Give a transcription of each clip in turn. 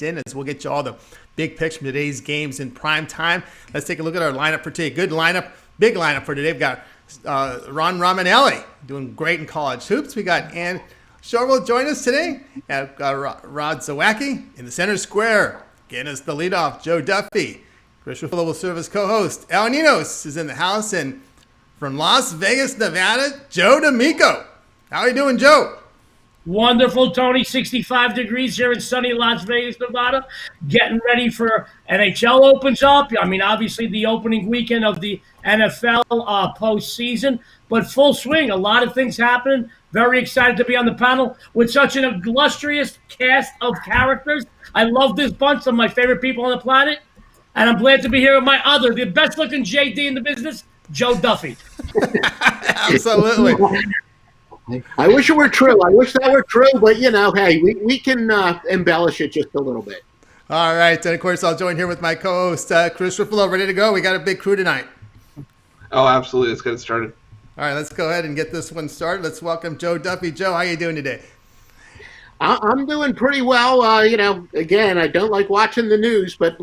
in as we'll get you all the big picks from today's games in prime time. Let's take a look at our lineup for today. Good lineup, big lineup for today. We've got Romanelli doing great in college hoops. We got Shorr will join us today. Rod Zawacki in the center square, getting us the leadoff. Joe Duffy. Ruffolo will serve as co-host. Ninos is in the house, and from Las Vegas, Nevada, Joe D'Amico. How are you doing, Joe? Wonderful, Tony. 65 degrees here in sunny Las Vegas, Nevada. Getting ready for NHL opens up. I mean, obviously the opening weekend of the NFL postseason, but full swing. A lot of things happening. Very excited to be on the panel with such an illustrious cast of characters. I love this bunch. Some of my favorite people on the planet. And I'm glad to be here with the best-looking JD in the business, Joe Duffy. Absolutely. I wish it were true. I wish that were true, but, hey, we can embellish it just a little bit. All right. And, of course, I'll join here with my co-host, Chris Ruffolo. Ready to go? We got a big crew tonight. Oh, absolutely. Let's get it started. All right. Let's go ahead and get this one started. Let's welcome Joe Duffy. Joe, how you doing today? I'm doing pretty well. Again, I don't like watching the news, but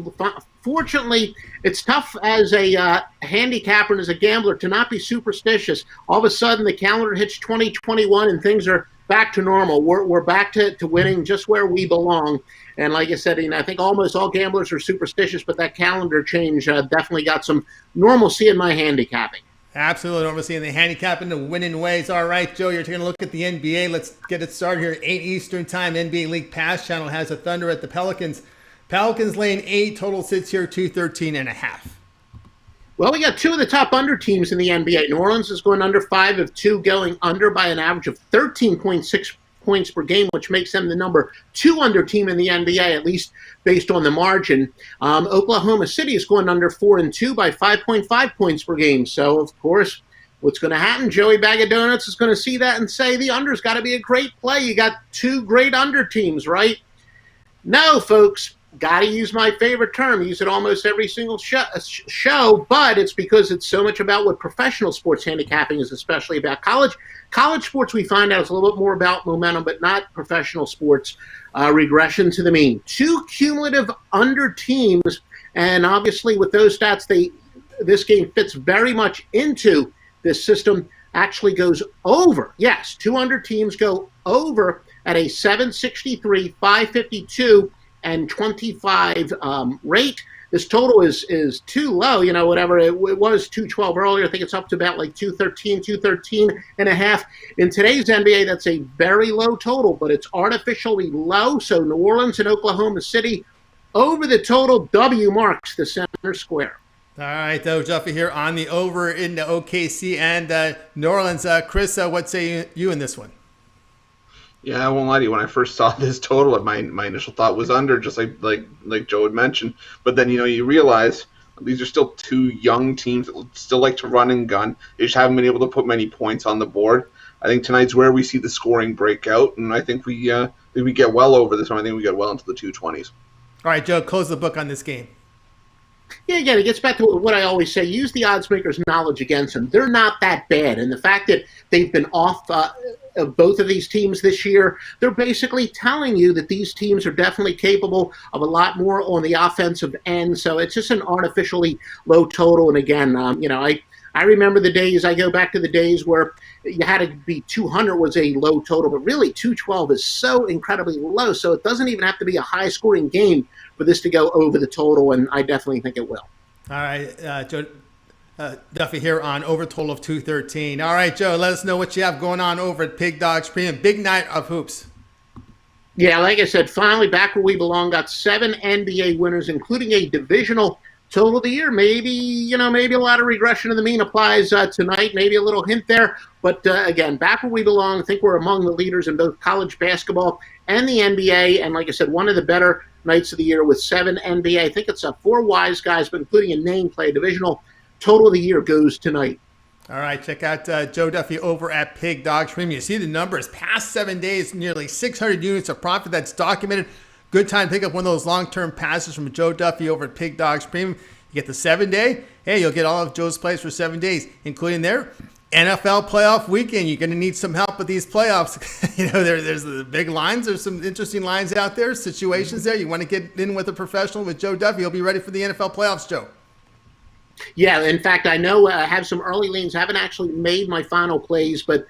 fortunately, it's tough as a handicapper and as a gambler to not be superstitious. All of a sudden, the calendar hits 2021 and things are back to normal. We're back to winning just where we belong. And like I said, I think almost all gamblers are superstitious, but that calendar change definitely got some normalcy in my handicapping. Absolutely. Normalcy in the handicap in the winning ways. All right, Joe, you're taking a look at the NBA. Let's get it started here. 8 Eastern time. NBA League Pass channel has a Thunder at the Pelicans. Pelicans laying 8. Total sits here 213.5. Well, we got two of the top under teams in the NBA. New Orleans is going under 5 of 2, going under by an average of 13.6 points per game, which makes them the number 2 under team in the NBA, at least based on the margin. Oklahoma City is going under 4 and 2 by 5.5 points per game. So, of course, what's going to happen? Joey Bag of Donuts is going to see that and say the under's got to be a great play. You got 2 great under teams, right? No, folks. Got to use my favorite term. Use it almost every single show, but it's because it's so much about what professional sports handicapping is, especially about college. College sports, we find out, is a little bit more about momentum, but not professional sports. Regression to the mean. 2 cumulative under teams, and obviously with those stats, this game fits very much into this system. Actually goes over. Yes, 2 under teams go over at a 763, 552. And 25 rate. This total is too low, whatever. It was 212 earlier. I think it's up to about like 213 and a half. In today's NBA, that's a very low total, but it's artificially low. So New Orleans and Oklahoma City over the total. W marks the center square. All right, though, Duffy here on the over in the OKC and New Orleans. Chris, what say you in this one? Yeah, I won't lie to you. When I first saw this total, my initial thought was under, just like Joe had mentioned. But then, you realize these are still 2 young teams that still like to run and gun. They just haven't been able to put many points on the board. I think tonight's where we see the scoring break out, and I think we get well over this one. I think we get well into the 220s. All right, Joe, close the book on this game. Yeah, again, it gets back to what I always say. Use the odds makers' knowledge against them. They're not that bad. And the fact that they've been off both of these teams this year, they're basically telling you that these teams are definitely capable of a lot more on the offensive end. So it's just an artificially low total. And again, I remember the days, I go back to the days where you had to be 200 was a low total, but really 212 is so incredibly low. So it doesn't even have to be a high scoring game for this to go over the total, and I definitely think it will. All right, Joe Duffy here on over total of 213. All right, Joe, let us know what you have going on over at Pig Dogs Premium. Big night of hoops. Yeah, like I said, finally back where we belong. Got 7 NBA winners, including a divisional total of the year. Maybe a lot of regression to the mean applies tonight. Maybe a little hint there. But again, back where we belong. I think we're among the leaders in both college basketball and the NBA. And like I said, one of the better nights of the year with 7 NBA. I think it's 4 wise guys, but including a name play. Divisional total of the year goes tonight. All right, check out Joe Duffy over at Pig Dogs Premium. You see the numbers. Past 7 days, nearly 600 units of profit. That's documented. Good time to pick up one of those long-term passes from Joe Duffy over at Pig Dogs Premium. You get the 7-day. Hey, you'll get all of Joe's plays for 7 days, including their NFL playoff weekend. You're going to need some help with these playoffs. There's the big lines. There's some interesting lines out there, situations there. You want to get in with a professional with Joe Duffy. He'll be ready for the NFL playoffs, Joe. Yeah, in fact, I know I have some early leans. I haven't actually made my final plays, but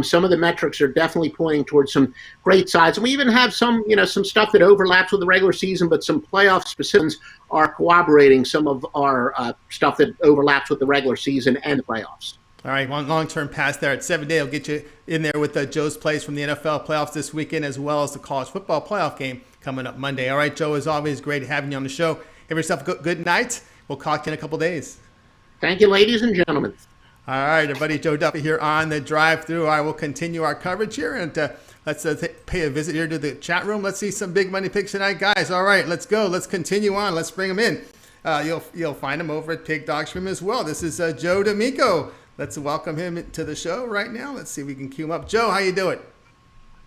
some of the metrics are definitely pointing towards some great sides. And we even have some stuff that overlaps with the regular season, but some playoff specifics are corroborating some of our stuff that overlaps with the regular season and the playoffs. All right, long-term pass there at 7 day. I'll get you in there with Joe's plays from the NFL playoffs this weekend, as well as the college football playoff game coming up Monday. All right, Joe, as always, great having you on the show. Have yourself a good night. We'll talk in a couple days. Thank you, ladies and gentlemen. All right, everybody. Joe Duffy here on the drive-through. I will continue our coverage here, and let's pay a visit here to the chat room. Let's see some big money picks tonight, guys. All right, let's go. Let's continue on. Let's bring them in. You'll find him over at Pig Dog Stream as well. This is Joe D'Amico. Let's welcome him to the show right now. Let's see if we can cue him up. Joe, how you doing?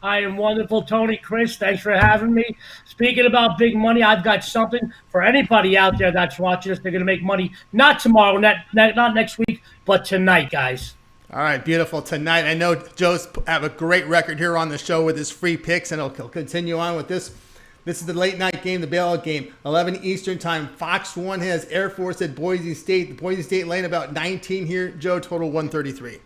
I am wonderful, Tony. Chris, thanks for having me. Speaking about big money, I've got something for anybody out there that's watching us. They're going to make money not tomorrow, not next week, but tonight, guys. All right, beautiful. Tonight, I know Joe's have a great record here on the show with his free picks, and he'll continue on with this. This is the late night game, the bailout game, 11 Eastern time. Fox 1 has Air Force at Boise State. The Boise State laying about 19 here. Joe, total 133.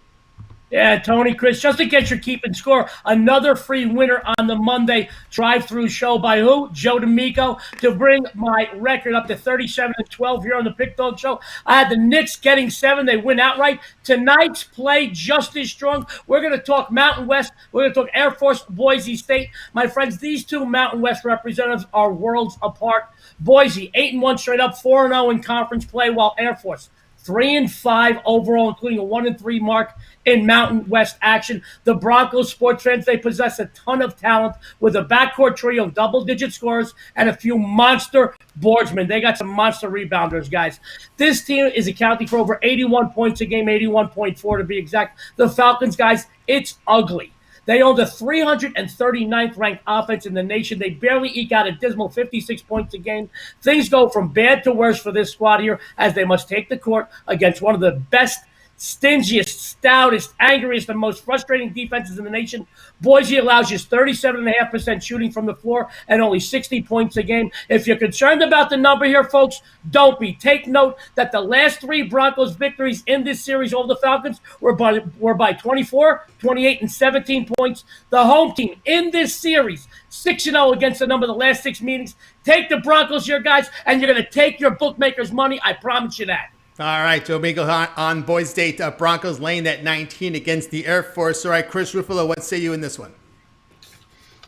Yeah, Tony, Chris, just to get your keeping score, another free winner on the Monday drive-through show by who? Joe D'Amico, to bring my record up to 37-12 here on the Pick Dog Show. I had the Knicks getting 7. They win outright. Tonight's play just as strong. We're going to talk Mountain West. We're going to talk Air Force, Boise State. My friends, these two Mountain West representatives are worlds apart. Boise, 8-1 straight up, 4-0 in conference play, while Air Force, 3-5 overall, including a 1-3 mark in Mountain West action. The Broncos sports fans, they possess a ton of talent with a backcourt trio of double-digit scorers and a few monster boardsmen. They got some monster rebounders, guys. This team is accounting for over 81 points a game, 81.4 to be exact. The Falcons, guys, it's ugly. They own the 339th ranked offense in the nation. They barely eke out a dismal 56 points a game. Things go from bad to worse for this squad here as they must take the court against one of the best, stingiest, stoutest, angriest, and most frustrating defenses in the nation. Boise allows just 37.5% shooting from the floor and only 60 points a game. If you're concerned about the number here, folks, don't be. Take note that the last 3 Broncos victories in this series over the Falcons were by 24, 28, and 17 points. The home team in this series, 6-0 against the number of the last 6 meetings. Take the Broncos here, guys, and you're going to take your bookmakers' money. I promise you that. All right, Joe D'Amico on Boise State. Broncos laying that 19 against the Air Force. All right, Chris Ruffolo, what say you in this one?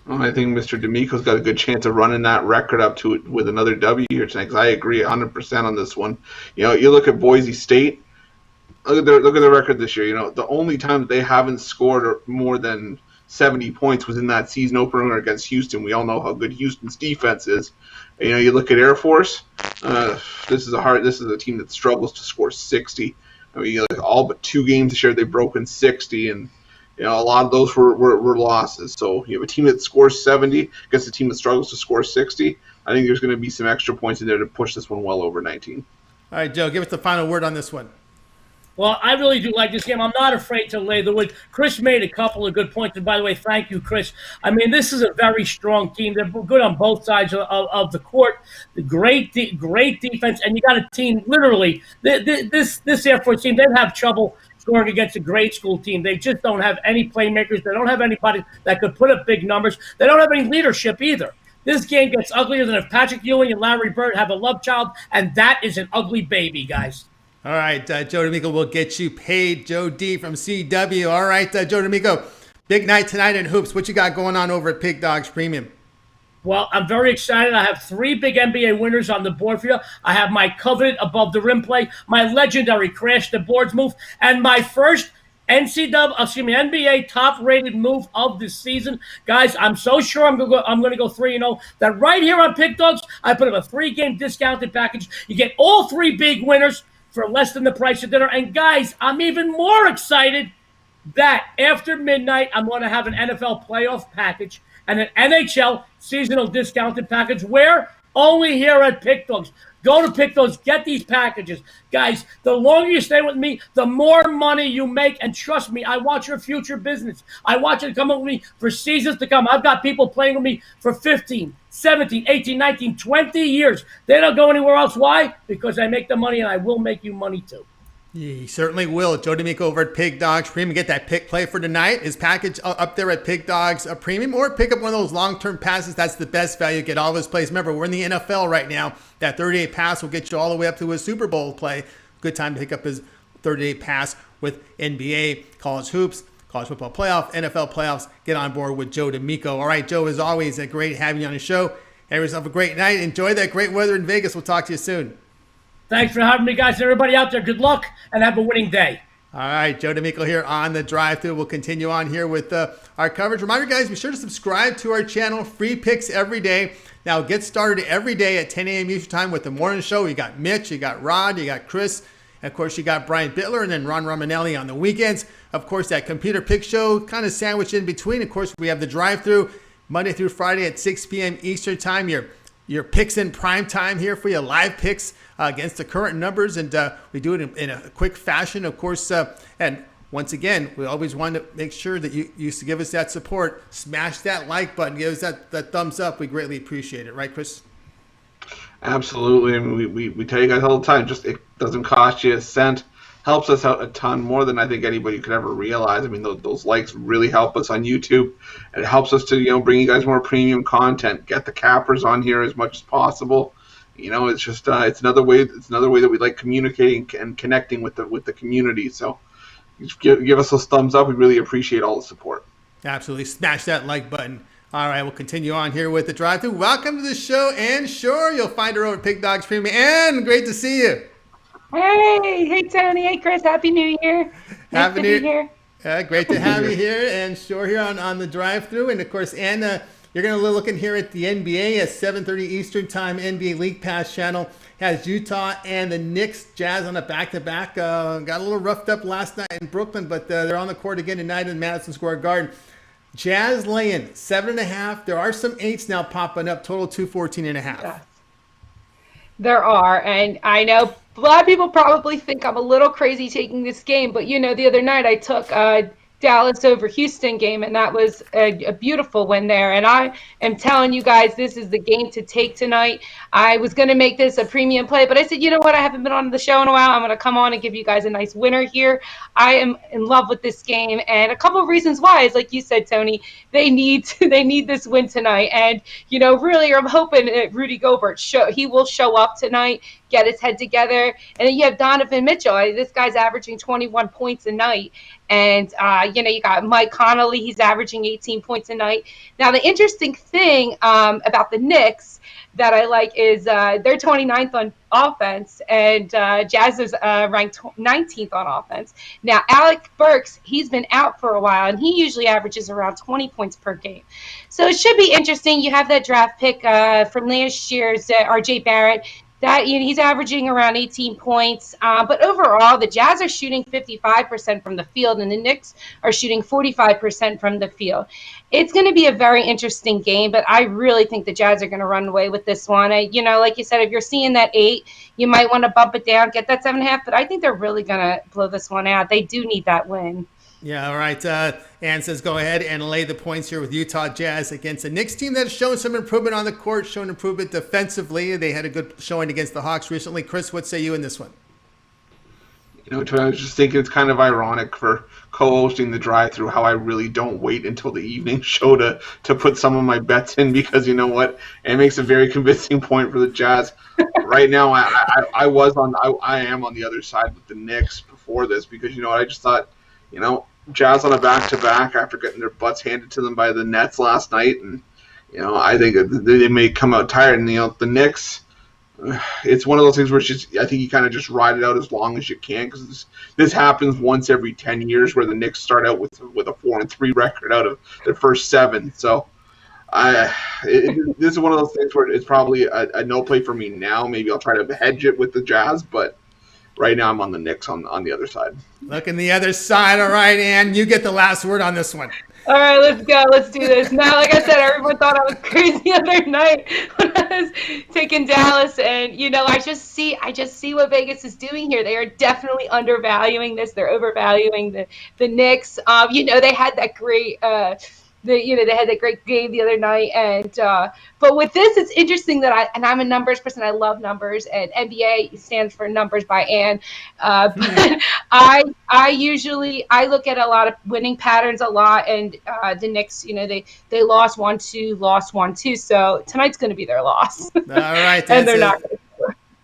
Well, I think Mr. D'Amico's got a good chance of running that record up to it with another W here tonight, because I agree 100% on this one. You look at Boise State, look at their record this year. The only time that they haven't scored more than 70 points was in that season opener against Houston. We all know how good Houston's defense is. You look at Air Force. This is a team that struggles to score 60. I mean, all but 2 games this year they've broken 60, and a lot of those were losses. So you have a team that scores 70 against a team that struggles to score 60. I think there's going to be some extra points in there to push this one well over 19. All right, Joe, give us the final word on this one. Well, I really do like this game. I'm not afraid to lay the wood. Chris made a couple of good points. And by the way, thank you, Chris. I mean, this is a very strong team. They're good on both sides of the court. The great defense. And you got a team, literally, this Air Force team, they'd have trouble scoring against a grade school team. They just don't have any playmakers. They don't have anybody that could put up big numbers. They don't have any leadership either. This game gets uglier than if Patrick Ewing and Larry Bird have a love child, and that is an ugly baby, guys. All right, Joe D'Amico will get you paid. Joe D from CW. All right, Joe D'Amico, big night tonight in hoops. What you got going on over at Pig Dogs Premium? Well, I'm very excited. I have 3 big NBA winners on the board for you. I have my coveted above the rim play, my legendary crash the boards move, and my first NBA top-rated move of the season. Guys, I'm so sure I'm going to go 3-0 that right here on Pig Dogs, I put up a 3-game discounted package. You get all 3 big winners for less than the price of dinner. And guys, I'm even more excited that after midnight, I'm going to have an NFL playoff package and an NHL seasonal discounted package where only here at Pick Dogs. Go to Pick Dogs, get these packages. Guys, the longer you stay with me, the more money you make. And trust me, I want your future business. I want you to come up with me for seasons to come. I've got people playing with me for 15, 17, 18, 19, 20 years. They don't go anywhere else. Why? Because I make the money, and I will make you money too. He certainly will. Joe D'Amico over at Pig Dogs Premium. Get that pick play for tonight. His package up there at Pig Dogs Premium, or pick up one of those long-term passes. That's the best value. Get all of his plays. Remember, we're in the NFL right now. That 30-day pass will get you all the way up to his Super Bowl play. Good time to pick up his 30-day pass with NBA, college hoops, college football playoff, NFL playoffs. Get on board with Joe D'Amico. All right, Joe, as always, great having you on the show. Have yourself a great night. Enjoy that great weather in Vegas. We'll talk to you soon. Thanks for having me, guys. Everybody out there, good luck and have a winning day. All right, Joe D'Amico here on the drive-thru. We'll continue on here with our coverage. Reminder, guys, be sure to subscribe to our channel. Free picks every day. Now, get started every day at 10 a.m. Eastern Time with the morning show. You got Mitch, you got Rod, you got Chris, and of course, you got Brian Bittler and then Ron Romanelli on the weekends. Of course, that computer pick show kind of sandwiched in between. Of course, we have the drive-thru Monday through Friday at 6 p.m. Eastern Time. Your picks in prime time here for you, live picks against the current numbers, and we do it in a quick fashion, of course. And once again, we always want to make sure that you used to give us that support. Smash that like button, give us that thumbs up. We greatly appreciate it, right, Chris? Absolutely. I mean, we tell you guys all the time, just it doesn't cost you a cent. Helps us out a ton more than I think anybody could ever realize. I mean, those likes really help us on YouTube. And it helps us to, bring you guys more premium content. Get the cappers on here as much as possible. It's just it's another way. It's another way that we like communicating and connecting with the community. So, just give us those thumbs up. We really appreciate all the support. Absolutely, smash that like button. All right, we'll continue on here with the drive-thru. Welcome to the show, Ann Shorr. You'll find her over at Pig Dogs Premium. Ann, great to see you. Hey Tony, hey Chris, Happy New Year. Nice to be here. Great to have you here, and Shorr here on the drive-thru. And of course, Anna, you're going to look in here at the NBA at 7:30 Eastern Time. NBA League Pass channel has Utah and the Knicks Jazz on a back-to-back. Got a little roughed up last night in Brooklyn, but they're on the court again tonight in Madison Square Garden. Jazz laying 7.5. There are some 8s now popping up. Total 214.5. Yeah. There are, and I know a lot of people probably think I'm a little crazy taking this game, but the other night I took Dallas over Houston game, and that was a beautiful win there. And I am telling you guys, this is the game to take tonight. I was going to make this a premium play, but I said, you know what? I haven't been on the show in a while. I'm going to come on and give you guys a nice winner here. I am in love with this game, and a couple of reasons why is, like you said, Tony, they need this win tonight. And really, I'm hoping Rudy Gobert he will show up tonight, get his head together, and then you have Donovan Mitchell. This guy's averaging 21 points a night. And, you got Mike Conley. He's averaging 18 points a night. Now, the interesting thing about the Knicks that I like is they're 29th on offense, and Jazz is ranked 19th on offense. Now, Alec Burks, he's been out for a while, and he usually averages around 20 points per game. So it should be interesting. You have that draft pick from last year's R.J. Barrett. That he's averaging around 18 points. But overall, the Jazz are shooting 55% from the field, and the Knicks are shooting 45% from the field. It's going to be a very interesting game, but I really think the Jazz are going to run away with this one. Like you said, if you're seeing that 8, you might want to bump it down, get that 7.5, but I think they're really going to blow this one out. They do need that win. Yeah, all right. Ann says go ahead and lay the points here with Utah Jazz against a Knicks team that's shown some improvement on the court, shown improvement defensively. They had a good showing against the Hawks recently. Chris, what say you in this one? I was just thinking it's kind of ironic for co-hosting the drive-thru how I really don't wait until the evening show to put some of my bets in, because you know what? It makes a very convincing point for the Jazz. Right now, I am on the other side with the Knicks before this, because I just thought, Jazz on a back-to-back after getting their butts handed to them by the Nets last night, and I think they may come out tired. And the Knicks, it's one of those things where I think you kind of just ride it out as long as you can, because this happens once every 10 years where the Knicks start out with a 4-3 record out of their first 7. So this is one of those things where it's probably a no play for me now. Maybe I'll try to hedge it with the Jazz, but right now I'm on the Knicks on the other side. Look on the other side. All right, Ann, you get the last word on this one. All right, let's go. Let's do this. Now, like I said, everyone thought I was crazy the other night when I was taking Dallas, and I just see what Vegas is doing here. They are definitely undervaluing this. They're overvaluing the Knicks. They had that great. They had that great game the other night, and but with this, it's interesting that I'm a numbers person. I love numbers, and NBA stands for numbers by Ann. But I usually look at a lot of winning patterns a lot, and the Knicks, they lost 1-2, lost 1-2, so tonight's going to be their loss. All right, and they're not.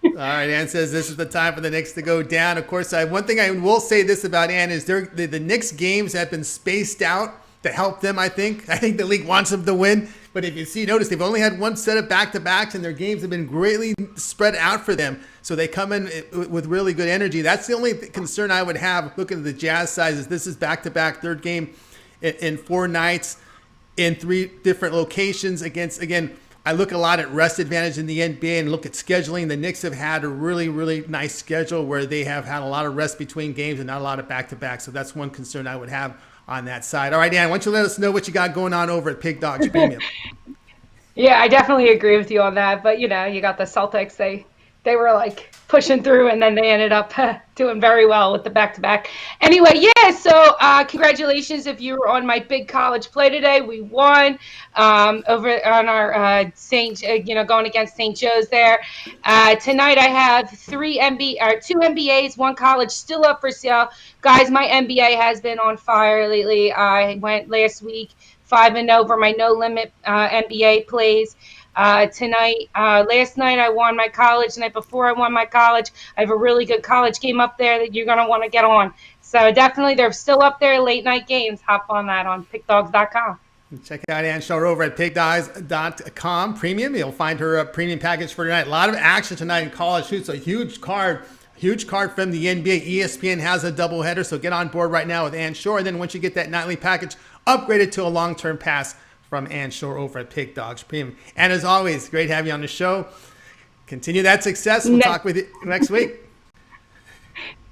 All right, Ann says this is the time for the Knicks to go down. Of course, one thing I will say this about Ann is the Knicks games have been spaced out to help them, I think. I think the league wants them to win. But if you notice, they've only had one set of back-to-backs, and their games have been greatly spread out for them. So they come in with really good energy. That's the only concern I would have looking at the Jazz side is this is back-to-back, third game in 4 nights in 3 different locations against, again, I look a lot at rest advantage in the NBA and look at scheduling. The Knicks have had a really, really nice schedule where they have had a lot of rest between games and not a lot of back-to-back. So that's one concern I would have on that side. All right, Dan, why don't you let us know what you got going on over at Pig Dogs Premium? Yeah, I definitely agree with you on that. But, you got the Celtics. They were like pushing through, and then they ended up doing very well with the back-to-back. Anyway, yeah, so congratulations if you were on my big college play today. We won over on our going against St. Joe's there. Tonight I have 2 NBAs, 1 college still up for sale. Guys, my NBA has been on fire lately. I went last week 5-0 for my no limit NBA plays. Tonight, last night I won my college. The night before I won my college. I have a really good college game up there that you're going to want to get on. So definitely they're still up there, late night games. Hop on that on pigdogs.com. Check out Ann Shorr over at pigdogs.com premium. You'll find her premium package for tonight. A lot of action tonight in college hoops. A huge card from the NBA. ESPN has a doubleheader, so get on board right now with Ann Shorr. And then once you get that nightly package, upgrade it to a long-term pass from Ann Shorr over at Pig Dogs Premium. And as always, great to have you on the show. Continue that success. We'll talk with you next week.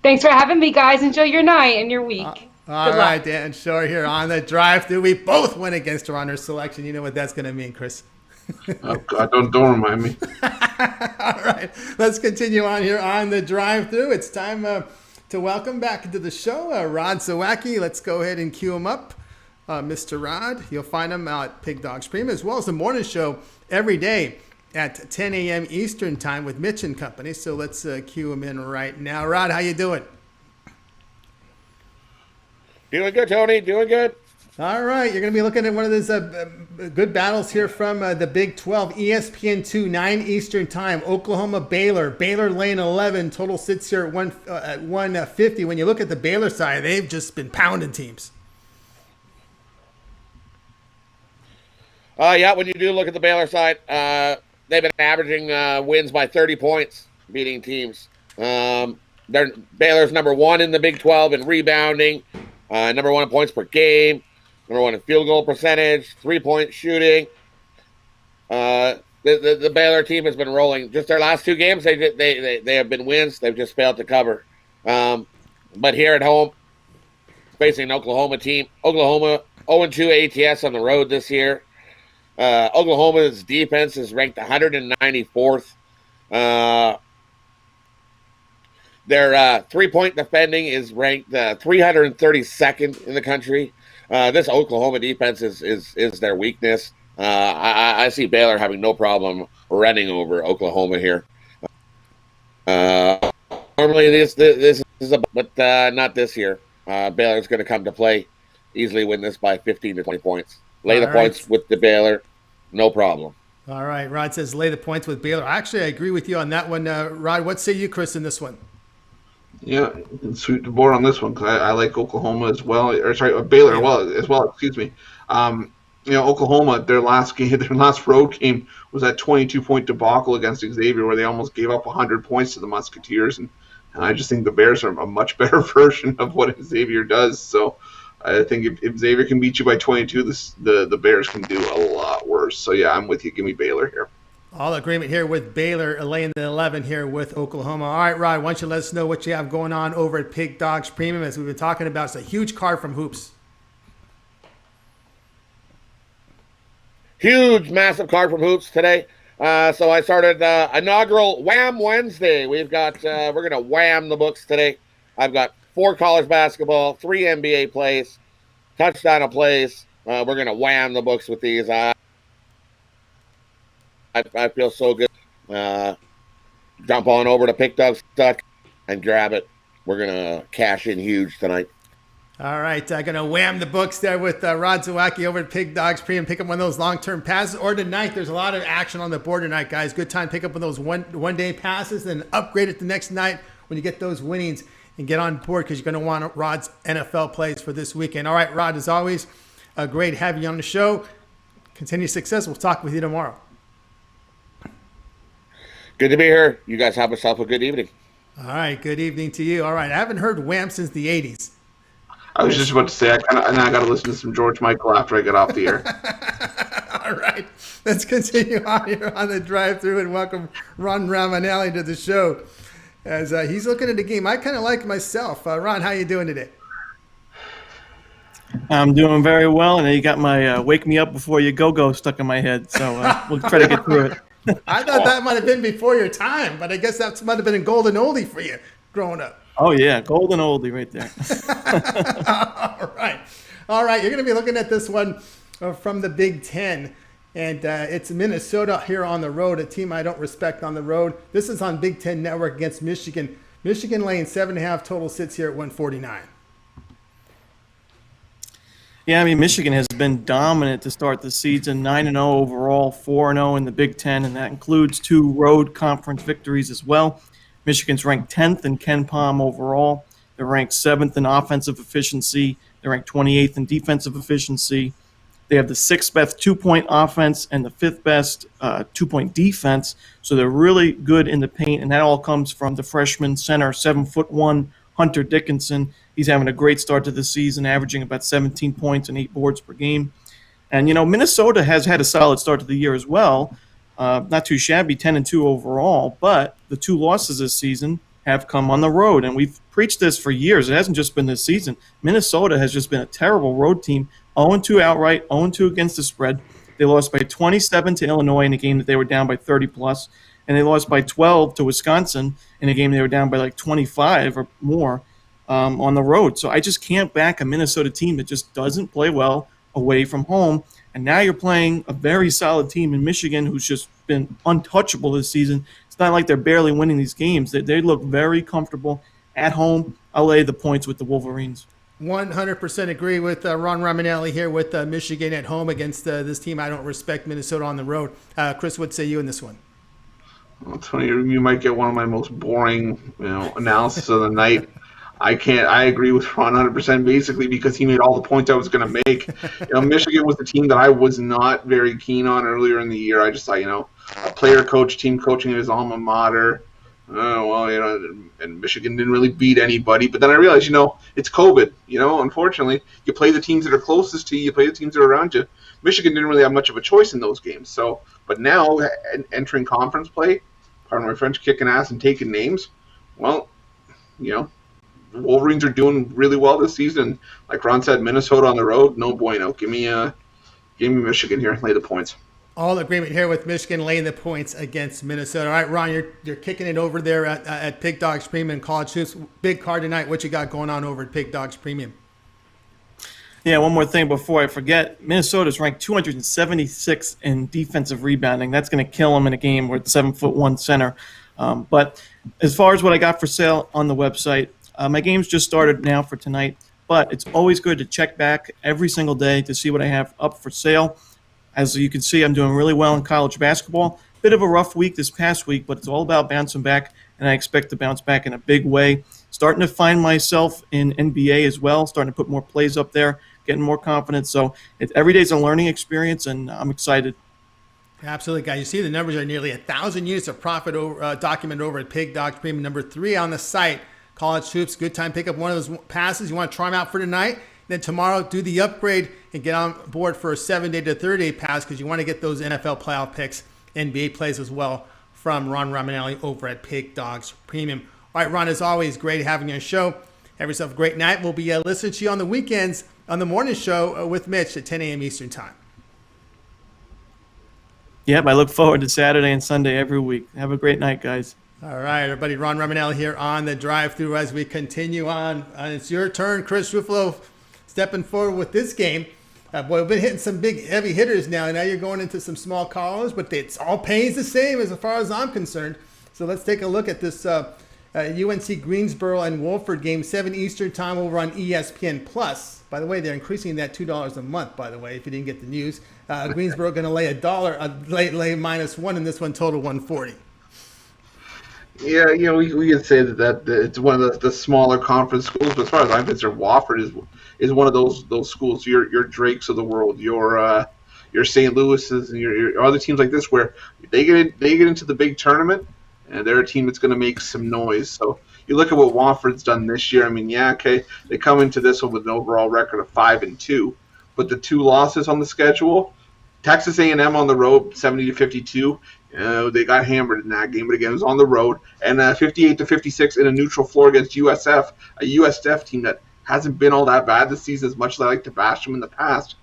Thanks for having me, guys. Enjoy your night and your week. All right, Dan Shorr here on the drive-thru. We both went against her on her selection. You know what that's going to mean, Chris. Oh, God, don't remind me. All right, let's continue on here on the drive-thru. It's time to welcome back into the show Rod Zawacki. Let's go ahead and cue him up. Mr. Rod, you'll find him out at Pig Dogs Premium, as well as the morning show every day at 10 a.m. Eastern time with Mitch and Company. So let's cue him in right now. Rod, how you doing? Doing good, Tony. Doing good. All right. You're going to be looking at one of those good battles here from the Big 12, ESPN2, 9 Eastern time, Oklahoma, Baylor. Baylor lane 11. Total sits here at 150. When you look at the Baylor side, they've just been pounding teams. Yeah, when you do look at the Baylor side, they've been averaging wins by 30 points, beating teams. Baylor's number 1 in the Big 12 in rebounding, number 1 in points per game, number 1 in field goal percentage, 3-point shooting. The Baylor team has been rolling. Just their last 2 games, they have been wins. They've just failed to cover. But here at home, facing an Oklahoma team, Oklahoma 0-2 ATS on the road this year. Oklahoma's defense is ranked 194th. Their 3-point defending is ranked 332nd in the country. This Oklahoma defense is their weakness. I see Baylor having no problem running over Oklahoma here. Normally this is but not this year. Baylor's going to come to play, easily win this by 15 to 20 points. Lay the points with the Baylor, no problem. All right, Rod says lay the points with Baylor. Actually, I agree with you on that one. Rod, what say you, Chris, in this one? Yeah, you can sweep the board on this one because I like Oklahoma as well. Or sorry, Baylor as well. Excuse me. Oklahoma, their last road game was that 22-point debacle against Xavier, where they almost gave up 100 points to the Musketeers, and I just think the Bears are a much better version of what Xavier does. So I think if Xavier can beat you by 22, the Bears can do a lot worse. So, yeah, I'm with you. Give me Baylor here. All agreement here with Baylor, laying the 11 here with Oklahoma. All right, Rod, why don't you let us know what you have going on over at Pig Dogs Premium? As we've been talking about, it's a huge card from Hoops. Huge, massive card from Hoops today. So I started inaugural Wham Wednesday. We've got we're gonna wham the books today. I've got 4 college basketball, 3 NBA plays, touchdown of plays. We're gonna wham the books with these. I feel so good. Jump on over to PickDogs and grab it. We're gonna cash in huge tonight. All right, going to wham the books there with Rod Zawacki over at Pig Dogs Pre and pick up one of those long-term passes. Or tonight, there's a lot of action on the board tonight, guys. Good time to pick up one of those one-day passes and upgrade it the next night when you get those winnings and get on board because you're going to want Rod's NFL plays for this weekend. All right, Rod, as always, great having you on the show. Continue success. We'll talk with you tomorrow. Good to be here. You guys have yourself a good evening. All right, good evening to you. All right, I haven't heard wham since the 80s. I was just about to say, I got to listen to some George Michael after I get off the air. All right, let's continue on here on the drive-through and welcome Ron Romanelli to the show as he's looking at the game. I kind of like myself. Ron, how you doing today? I'm doing very well, and you got my "Wake Me Up Before You Go" stuck in my head, so we'll try to get through it. I thought that might have been before your time, but I guess that might have been a golden oldie for you growing up. Oh, yeah, golden oldie right there. All right. You're going to be looking at this one from the Big Ten, and it's Minnesota here on the road, a team I don't respect on the road. This is on Big Ten Network against Michigan. Michigan laying 7.5 total sits here at 149. Yeah, I mean, Michigan has been dominant to start the season, 9-0 overall, 4-0 in the Big Ten, and that includes 2 road conference victories as well. Michigan's ranked 10th in Ken Palm overall. They're ranked 7th in offensive efficiency. They're ranked 28th in defensive efficiency. They have the 6th best 2-point offense and the 5th best 2-point defense. So they're really good in the paint, and that all comes from the freshman center, 7'1", Hunter Dickinson. He's having a great start to the season, averaging about 17 points and 8 boards per game. And, you know, Minnesota has had a solid start to the year as well. Not too shabby, 10-2 overall, but the 2 losses this season have come on the road, and we've preached this for years. It hasn't just been this season. Minnesota has just been a terrible road team, 0-2 outright, 0-2 against the spread. They lost by 27 to Illinois in a game that they were down by 30+, and they lost by 12 to Wisconsin in a game they were down by like 25 or more on the road. So I just can't back a Minnesota team that just doesn't play well away from home. And now you're playing a very solid team in Michigan who's just been untouchable this season. It's not like they're barely winning these games. They look very comfortable at home. I'll lay the points with the Wolverines. 100% agree with Ron Romanelli here with Michigan at home against this team. I don't respect Minnesota on the road. Chris, what say you in this one? Well, Tony, you might get one of my most boring, analysis of the night. I agree with Ron 100% basically because he made all the points I was going to make. Michigan was the team that I was not very keen on earlier in the year. I just thought, a player coach, team coaching at his alma mater. And Michigan didn't really beat anybody. But then I realized, it's COVID. Unfortunately, you play the teams that are closest to you, you play the teams that are around you. Michigan didn't really have much of a choice in those games. So, but now entering conference play, pardon my French, kicking ass and taking names. Well, the Wolverines are doing really well this season. Like Ron said, Minnesota on the road, no bueno. Give me Michigan here. Lay the points. All agreement here with Michigan laying the points against Minnesota. All right, Ron, you're kicking it over there at Pig Dogs Premium College Hoops. Big card tonight. What you got going on over at Pig Dogs Premium? Yeah, one more thing before I forget. Minnesota's ranked 276 in defensive rebounding. That's going to kill them in a game with 7'1" center. But as far as what I got for sale on the website, my game's just started now for tonight. But it's always good to check back every single day to see what I have up for sale. As you can see, I'm doing really well in college basketball. Bit of a rough week this past week, but it's all about bouncing back, and I expect to bounce back in a big way. Starting to find myself in NBA as well, starting to put more plays up there, getting more confidence. So every day's a learning experience, and I'm excited. Absolutely, guys. You see the numbers are nearly 1,000 units of profit documented over at Pig Dogs Premium, number 3 on the site. College Hoops, good time. Pick up one of those passes. You want to try them out for tonight. Then tomorrow, do the upgrade and get on board for a 7-day to 30-day pass because you want to get those NFL playoff picks, NBA plays as well from Ron Romanelli over at Pig Dogs Premium. All right, Ron, as always, great having you on the show. Have yourself a great night. We'll be listening to you on the weekends on the morning show with Mitch at 10 a.m. Eastern Time. Yep, I look forward to Saturday and Sunday every week. Have a great night, guys. All right, everybody. Ron Romanelli here on the drive-through as we continue on. It's your turn, Chris Ruffolo, stepping forward with this game. Boy, we've been hitting some big, heavy hitters now. Now you're going into some small college, but it's all pays the same as far as I'm concerned. So let's take a look at this UNC Greensboro and Wolford game, 7 Eastern time over on ESPN Plus. By the way, they're increasing that $2 a month, by the way, if you didn't get the news. Greensboro going to lay lay -1 in this one, total 140. Yeah, we could say that it's one of the smaller conference schools, but as far as I'm concerned, Wofford is one of those schools. Your Drakes of the world, your St. Louis's, and your other teams like this, where they get into the big tournament, and they're a team that's going to make some noise. So you look at what Wofford's done this year. I mean, yeah, okay, they come into this one with an overall record of 5-2, but the 2 losses on the schedule, Texas A&M on the road, 70-52. They got hammered in that game, but again, it was on the road. And 58-56 in a neutral floor against USF, a USF team that hasn't been all that bad this season, as much as I like to bash them in the past.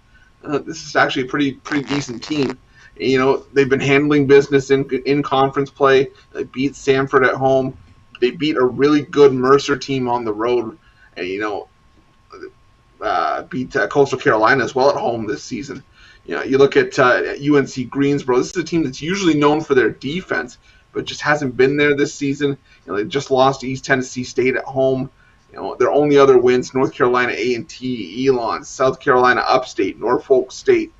This is actually a pretty decent team. They've been handling business in conference play. They beat Samford at home. They beat a really good Mercer team on the road, and beat Coastal Carolina as well at home this season. You look at UNC Greensboro. This is a team that's usually known for their defense, but just hasn't been there this season. They just lost to East Tennessee State at home. Their only other wins: North Carolina A&T, Elon, South Carolina Upstate, Norfolk State.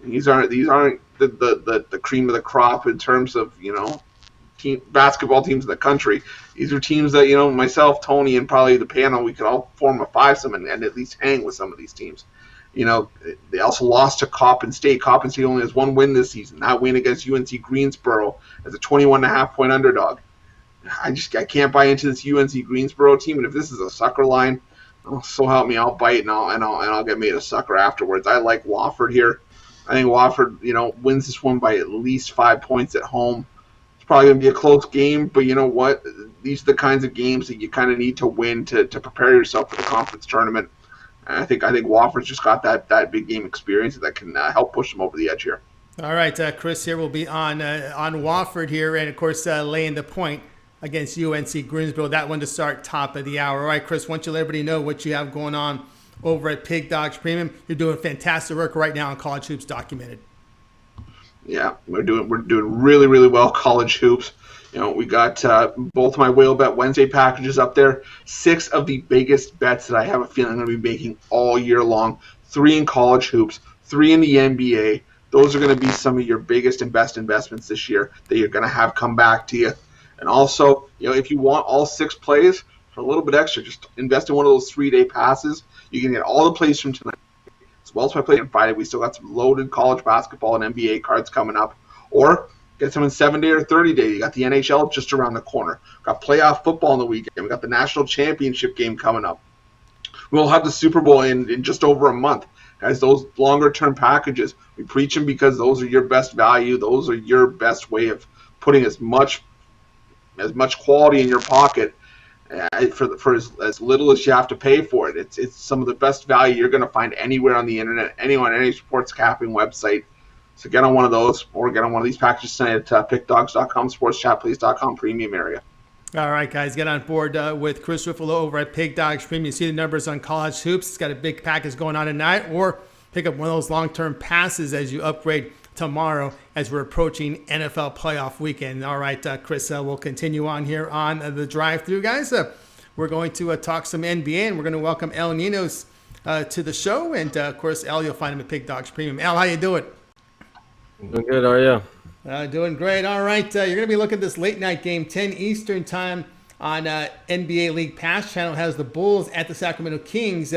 These aren't the cream of the crop in terms of basketball teams in the country. These are teams that myself, Tony, and probably the panel, we could all form a fivesome and at least hang with some of these teams. They also lost to Coppin State. Coppin State only has 1 win this season. That win against UNC Greensboro as a 21.5-point underdog. I can't buy into this UNC Greensboro team. And if this is a sucker line, so help me, I'll bite and I'll get made a sucker afterwards. I like Wofford here. I think Wofford, wins this one by at least 5 points at home. It's probably going to be a close game, but you know what? These are the kinds of games that you kind of need to win to prepare yourself for the conference tournament. I think Wofford's just got that big game experience that can help push them over the edge here. All right, Chris here will be on Wofford here, and of course laying the point against UNC Greensboro. That one to start top of the hour. All right, Chris, why don't you let everybody know what you have going on over at Pig Dogs Premium? You're doing fantastic work right now on College Hoops Documented. Yeah, we're doing really, really well, College Hoops. We got both my Whale Bet Wednesday packages up there. 6 of the biggest bets that I have a feeling I'm going to be making all year long. 3 in college hoops, 3 in the NBA. Those are going to be some of your biggest and best investments this year that you're going to have come back to you. And also, if you want all 6 plays for a little bit extra, just invest in one of those 3-day passes. You can get all the plays from tonight, as well as my play on Friday. We still got some loaded college basketball and NBA cards coming up. Or get some in 7-day or 30-day. You got the NHL just around the corner. Got playoff football in the weekend. We got the national championship game coming up. We'll have the Super Bowl in just over a month. Guys, those longer-term packages, we preach them because those are your best value. Those are your best way of putting as much quality in your pocket for as little as you have to pay for it. It's some of the best value you're going to find anywhere on the internet, any sports capping website. So get on one of those, or get on one of these packages tonight at pickdogs.com, sportschatplace.com premium area. All right, guys, get on board with Chris Ruffolo over at Pig Dogs Premium. You see the numbers on College Hoops. It's got a big package going on tonight, or pick up one of those long-term passes as you upgrade tomorrow as we're approaching NFL playoff weekend. All right, Chris, we'll continue on here on the drive-thru, guys. We're going to talk some NBA, and we're going to welcome El Ninos to the show. And, of course, El, you'll find him at Pig Dogs Premium. El, how you doing? Doing good, how are you? Doing great. All right, you're going to be looking at this late-night game, 10 Eastern time on NBA League Pass channel. It has the Bulls at the Sacramento Kings.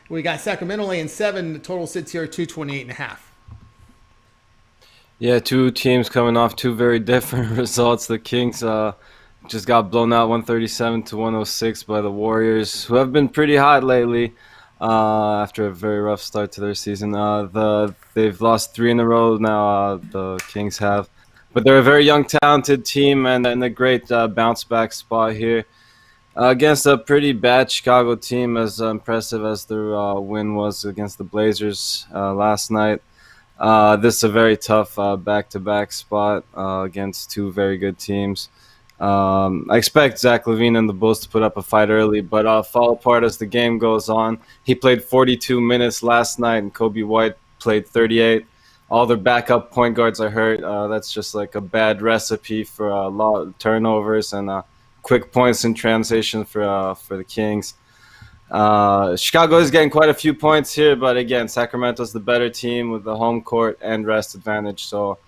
We got Sacramento laying 7. The total sits here at 228.5. Yeah, 2 teams coming off 2 very different results. The Kings just got blown out 137-106 by the Warriors, who have been pretty hot lately after a very rough start to their season. They've lost 3 in a row now, the Kings have. But they're a very young, talented team and in a great bounce-back spot here against a pretty bad Chicago team, as impressive as their win was against the Blazers last night. This is a very tough back-to-back spot against two very good teams. I expect Zach LaVine and the Bulls to put up a fight early, but fall apart as the game goes on. He played 42 minutes last night, and Kobe White played 38. All their backup point guards are hurt. That's just like a bad recipe for a lot of turnovers and quick points in transition for the Kings. Chicago is getting quite a few points here, but again, Sacramento's the better team with the home court and rest advantage, so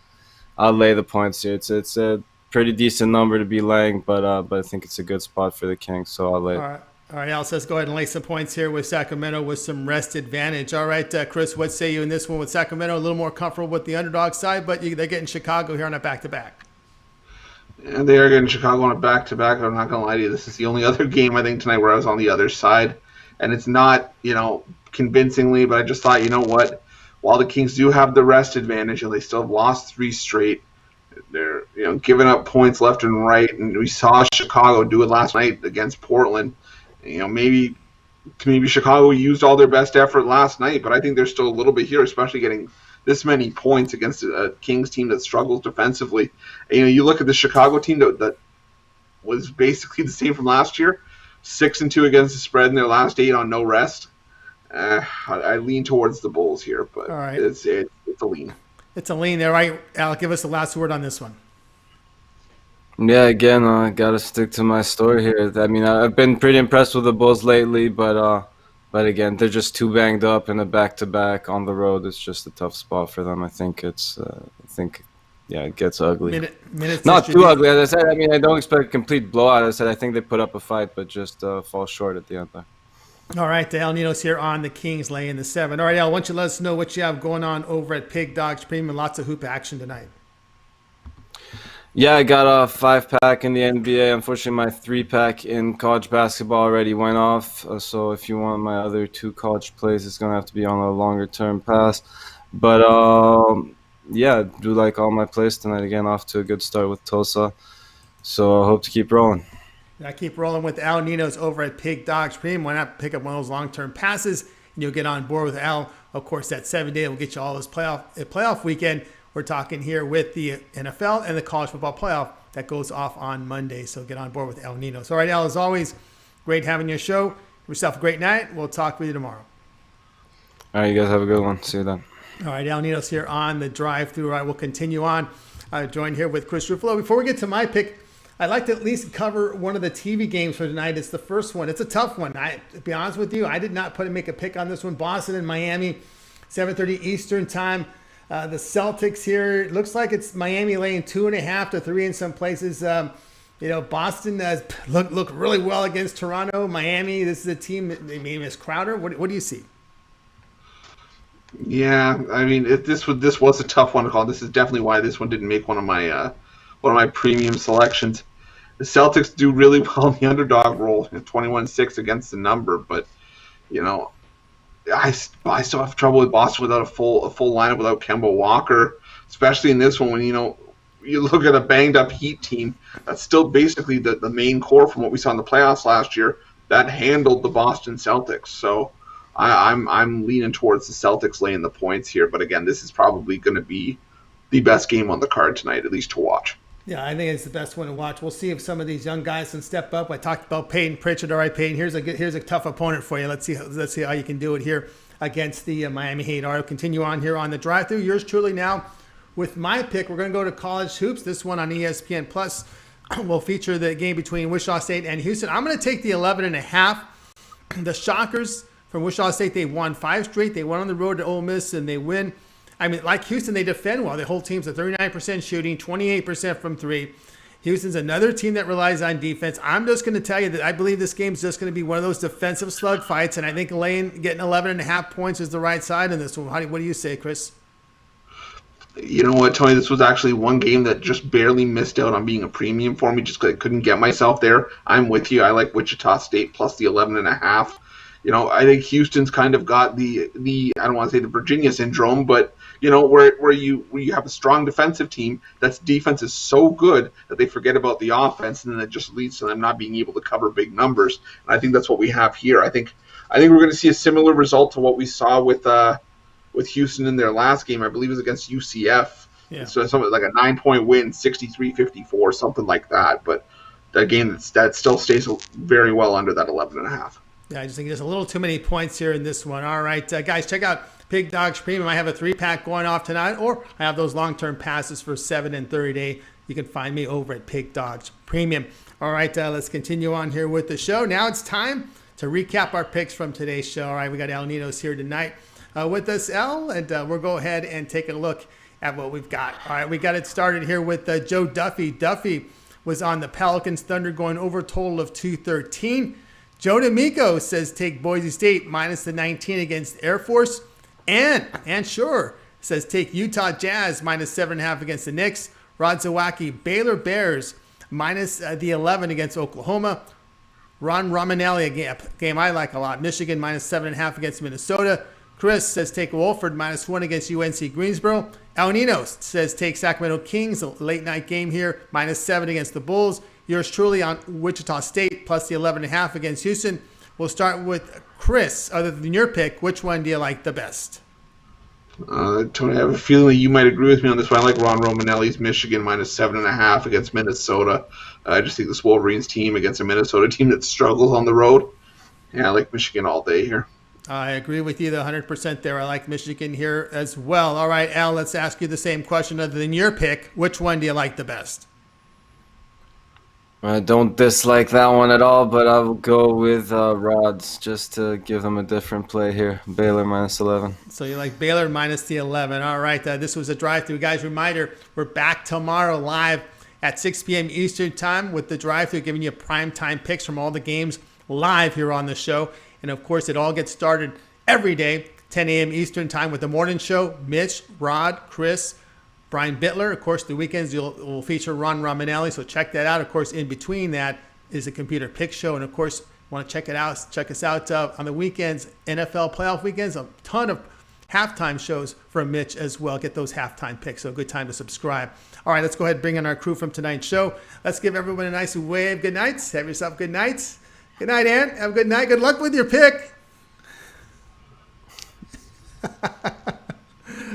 I'll lay the points here. It's a pretty decent number to be laying, but I think it's a good spot for the Kings, so I'll lay it. All right, Al says go ahead and lay some points here with Sacramento with some rest advantage. All right, Chris, what say you in this one with Sacramento? A little more comfortable with the underdog side, but they're getting Chicago here on a back-to-back. And they are getting Chicago on a back-to-back. I'm not going to lie to you. This is the only other game, I think, tonight where I was on the other side. And it's not, convincingly, but I just thought, you know what? While the Kings do have the rest advantage and they still have lost 3 straight, they're, giving up points left and right. And we saw Chicago do it last night against Portland. Maybe Chicago used all their best effort last night, but I think there's still a little bit here, especially getting this many points against a Kings team that struggles defensively. And, you look at the Chicago team that was basically the same from last year, 6-2 against the spread in their last 8 on no rest. I lean towards the Bulls here, but all right. It's a lean. It's a lean there, right? Al, give us the last word on this one. Yeah, again, I got to stick to my story here. I mean, I've been pretty impressed with the Bulls lately, but again, they're just too banged up in a back-to-back on the road. It's just a tough spot for them. I think it gets ugly. Not too ugly, as I said. I mean, I don't expect a complete blowout. As I said, I think they put up a fight, but just fall short at the end there. All right, Al Ninos here on the Kings laying the 7. All right, Al, why don't you let us know what you have going on over at Pig Dogs Premium? Lots of hoop action tonight. Yeah, I got a 5-pack in the NBA. Unfortunately, my 3-pack in college basketball already went off. So if you want my other 2 college plays, it's going to have to be on a longer-term pass. But, yeah, do like all my plays tonight. Again, off to a good start with Tulsa. So I hope to keep rolling. I keep rolling with Al Ninos over at Pig Dogs Premium. Why not pick up one of those long-term passes, and you'll get on board with Al. Of course, that 7-day will get you all this playoff weekend. We're talking here with the NFL and the college football playoff that goes off on Monday. So get on board with Al Ninos. All right, Al, as always, great having your show. Have yourself a great night. We'll talk with you tomorrow. All right, you guys have a good one. See you then. All right, Al Ninos here on the drive-thru. All right, we'll continue on. Joined here with Chris Ruffolo. Before we get to my pick, I'd like to at least cover one of the TV games for tonight. It's the first one. It's a tough one. To be honest with you, I did not make a pick on this one. Boston and Miami, 7:30 Eastern time. The Celtics here, it looks like it's Miami laying 2.5 to 3 in some places. Boston has looked really well against Toronto. Miami, this is a team that maybe miss Crowder. What do you see? Yeah, I mean, this was a tough one to call. This is definitely why this one didn't make one of my premium selections. The Celtics do really well in the underdog role, 21-6 against the number, but I still have trouble with Boston without a full lineup without Kemba Walker, especially in this one when you look at a banged up Heat team that's still basically the main core from what we saw in the playoffs last year that handled the Boston Celtics. So I'm leaning towards the Celtics laying the points here, but again, this is probably going to be the best game on the card tonight, at least to watch. Yeah, I think it's the best one to watch. We'll see if some of these young guys can step up. I talked about Peyton Pritchard. All right, Peyton, here's a tough opponent for you. Let's see how you can do it here against the Miami Heat. All right, continue on here on the drive-thru. Yours truly now with my pick. We're going to go to college hoops. This one on ESPN Plus will feature the game between Wichita State and Houston. I'm going to take the 11.5. The Shockers from Wichita State, they won 5 straight. They went on the road to Ole Miss and they win. I mean, like Houston, they defend well. The whole team's at 39% shooting, 28% from 3. Houston's another team that relies on defense. I'm just going to tell you that I believe this game's just going to be one of those defensive slug fights, and I think getting 11.5 points is the right side in this one. What do you say, Chris? You know what, Tony? This was actually one game that just barely missed out on being a premium for me just because I couldn't get myself there. I'm with you. I like Wichita State plus the 11.5. I think Houston's kind of got the I don't want to say the Virginia syndrome, but where you have a strong defensive team that's defense is so good that they forget about the offense, and then it just leads to them not being able to cover big numbers. And I think that's what we have here. I think we're going to see a similar result to what we saw with with Houston in their last game. I believe it was against UCF. Yeah. So something like a 9-point win, 63-54, something like that. But that game that still stays very well under that 11.5. Yeah, I just think there's a little too many points here in this one. All right, guys, check out Big Dogs Premium. I have a 3-pack going off tonight, or I have those long-term passes for 7 and 30 day. You can find me over at Big Dogs Premium. All right, let's continue on here with the show. Now it's time to recap our picks from today's show. All right, we got El Ninos here tonight with us, El, and we'll go ahead and take a look at what we've got. All right, we got it started here with Joe Duffy. Duffy was on the Pelicans Thunder going over a total of 213. Joe D'Amico says take Boise State minus the 19 against Air Force. And Shorr says take Utah Jazz minus 7.5 against the Knicks. Rod Zawacki, Baylor Bears minus the 11 against Oklahoma. Ron Romanelli, a game I like a lot. Michigan minus 7.5 against Minnesota. Chris says take Wolford minus 1 against UNC Greensboro. El Ninos says take Sacramento Kings, a late night game here, minus 7 against the Bulls. Yours truly on Wichita State plus the 11.5 against Houston. We'll start with Chris. Other than your pick, which one do you like the best? Tony, I have a feeling that you might agree with me on this one. I like Ron Romanelli's Michigan minus 7.5 against Minnesota. I just think this Wolverines team against a Minnesota team that struggles on the road. Yeah, I like Michigan all day here. I agree with you 100% there. I like Michigan here as well. All right, Al, let's ask you the same question. Other than your pick, which one do you like the best? I don't dislike that one at all, but I will go with Rod's just to give them a different play here. Baylor minus 11. So you like Baylor minus the 11. All right, this was a drive-through. Guys, reminder, we're back tomorrow live at 6 p.m. Eastern time with the drive-through, giving you prime-time picks from all the games live here on the show. And, of course, it all gets started every day, 10 a.m. Eastern time with the morning show. Mitch, Rod, Chris, Brian Bittler. Of course, the weekends will feature Ron Romanelli, so check that out. Of course, in between that is a computer pick show. And, of course, want to check us out on the weekends, NFL playoff weekends, a ton of halftime shows from Mitch as well. Get those halftime picks, so a good time to subscribe. All right, let's go ahead and bring in our crew from tonight's show. Let's give everyone a nice wave. Good nights. Have yourself good nights. Good night, Ann. Have a good night. Good luck with your pick.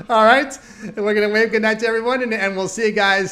All right. We're going to wave good night to everyone, and we'll see you guys